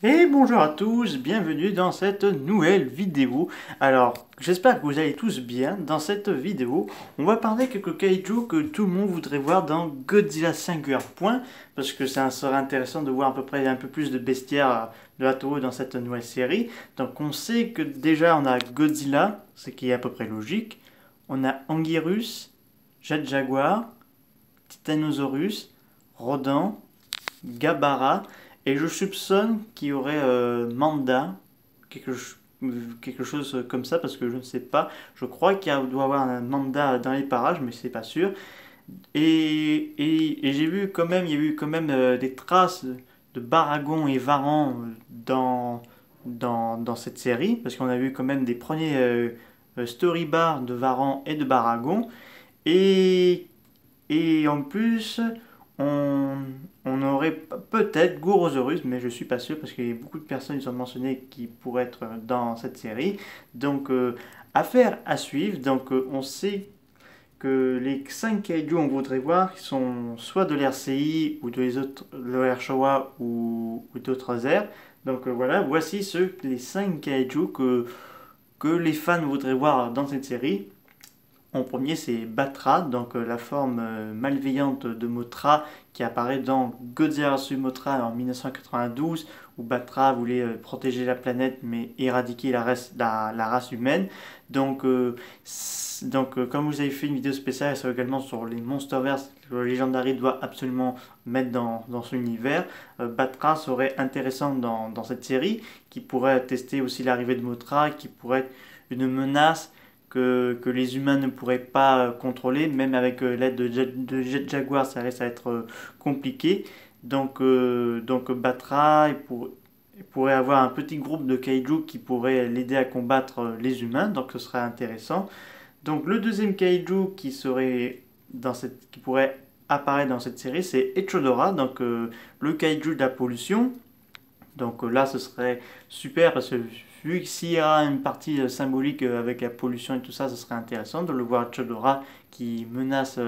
Et bonjour à tous, bienvenue dans cette nouvelle vidéo. Alors, j'espère que vous allez tous bien. Dans cette vidéo, on va parler quelques kaiju que tout le monde voudrait voir dans Godzilla Singular Point, parce que ça serait intéressant de voir à peu près un peu plus de bestiaires de la Toho dans cette nouvelle série. Donc on sait que déjà on a Godzilla, ce qui est à peu près logique. On a Anguirus, Jet Jaguar, Titanosaurus, Rodan, Gabara, et je soupçonne qu'il y aurait Manda, quelque, quelque chose comme ça, parce que je ne sais pas. Je crois qu'il doit y avoir un Manda dans les parages, mais c'est pas sûr. Et j'ai vu quand même, il y a eu quand même des traces de Baragon et Varan dans cette série, parce qu'on a vu quand même des premiers story bars de Varan et de Baragon. Et et en plus, on, on aurait peut-être Gorosaurus, mais je suis pas sûr parce qu'il y a beaucoup de personnes qui ont mentionné qui pourraient être dans cette série. Donc, affaire à suivre. Donc, on sait que les 5 kaiju on voudrait voir qui sont soit de l'RCI ou de l'Air Showa ou d'autres aires. Donc voilà, voici les 5 kaiju que les fans voudraient voir dans cette série. En premier, c'est Batra, donc la forme malveillante de Mothra qui apparaît dans Godzilla vs Mothra en 1992, où Batra voulait protéger la planète mais éradiquer la race humaine. Donc, comme vous avez fait une vidéo spéciale ça également sur les Monsterverse que le Legendary doit absolument mettre dans son univers, Batra serait intéressant dans cette série, qui pourrait tester aussi l'arrivée de Mothra, qui pourrait être une menace que les humains ne pourraient pas contrôler, même avec l'aide de Jet Jaguar, ça reste à être compliqué. Donc Batra, il pourrait avoir un petit groupe de kaiju qui pourrait l'aider à combattre les humains, donc ce serait intéressant. Donc le deuxième kaiju qui pourrait apparaître dans cette série, c'est Echidora, donc le kaiju de la pollution. Donc là, ce serait super parce que vu s'il y a une partie symbolique avec la pollution et tout ça, ce serait intéressant de le voir Chodora qui menace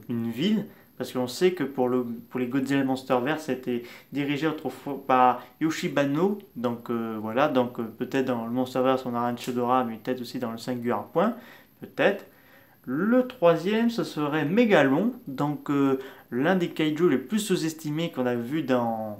une ville. Parce qu'on sait que pour les Godzilla Monsterverse, c'était dirigé autrefois par Yoshibano. Donc voilà, donc peut-être dans le Monsterverse, on aura un Chodora, mais peut-être aussi dans le Singular Point. Peut-être. Le troisième, ce serait Megalon. Donc l'un des kaiju les plus sous-estimés qu'on a vu dans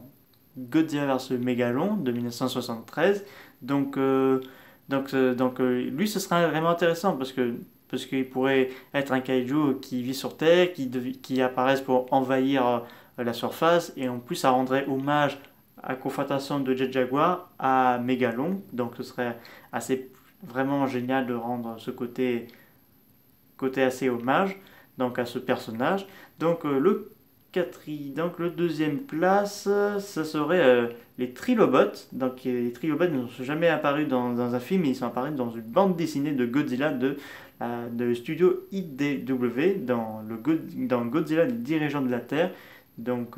Godzilla vs Megalon de 1973. Donc, lui, ce serait vraiment intéressant parce qu'il pourrait être un kaiju qui vit sur Terre, qui apparaisse pour envahir la surface, et en plus, ça rendrait hommage à la confrontation de Jet Jaguar à Megalon. Donc, ce serait assez vraiment génial de rendre ce côté assez hommage donc à ce personnage. Donc donc le deuxième place, ça serait les Trilobots. Donc les Trilobots ne sont jamais apparus dans un film, ils sont apparus dans une bande dessinée de Godzilla de studio IDW dans Godzilla les dirigeants de la Terre. Donc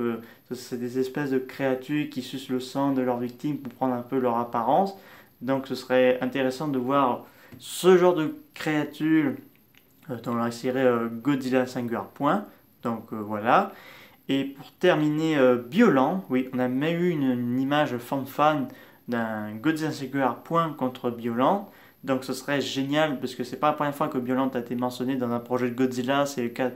c'est des espèces de créatures qui sucent le sang de leurs victimes pour prendre un peu leur apparence. Donc ce serait intéressant de voir ce genre de créatures dans la série Godzilla Singular Point. Donc voilà. Et pour terminer, Biolan, oui, on a même eu une image fan d'un Godzilla Singular Point contre Biolan. Donc ce serait génial parce que c'est pas la première fois que Biolan a été mentionné dans un projet de Godzilla, c'est le cas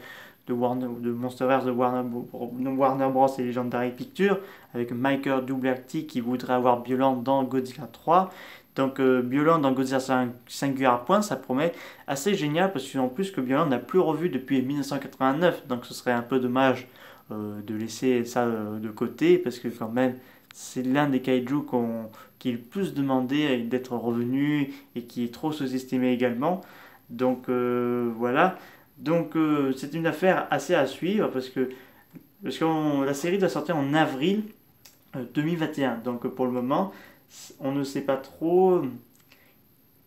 de Monsterverse de Warner Bros. Et Legendary Pictures, avec Michael Dougherty qui voudrait avoir Biolan dans Godzilla 3. Donc Biolan dans Godzilla Singular Point, ça promet assez génial parce qu'en plus que Biolan n'a plus revu depuis 1989, donc ce serait un peu dommage de laisser ça de côté parce que quand même c'est l'un des kaiju qui est le plus demandé d'être revenu et qui est trop sous-estimé également. Donc voilà. Donc c'est une affaire assez à suivre parce que la série doit sortir en avril 2021. Donc pour le moment, on ne sait pas trop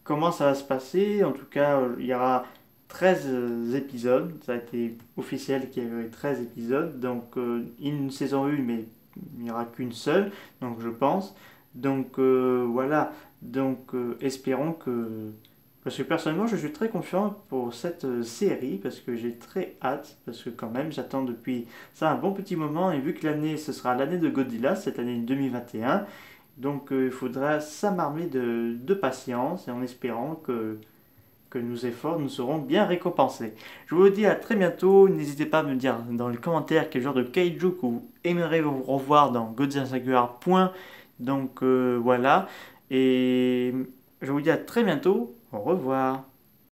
comment ça va se passer. En tout cas, il y aura 13 épisodes. Ça a été officiel qu'il y avait 13 épisodes. Donc une saison 1, mais il n'y aura qu'une seule, donc je pense. Donc voilà. Donc espérons que... Parce que personnellement, je suis très confiant pour cette série, parce que j'ai très hâte, parce que quand même, j'attends depuis ça un bon petit moment, et vu que l'année, ce sera l'année de Godzilla, cette année 2021, Donc il faudra s'amarmer de patience et en espérant que nos efforts nous seront bien récompensés. Je vous dis à très bientôt. N'hésitez pas à me dire dans les commentaires quel genre de kaiju que vous aimeriez vous revoir dans Godzilla Singular. Donc voilà. Et je vous dis à très bientôt. Au revoir.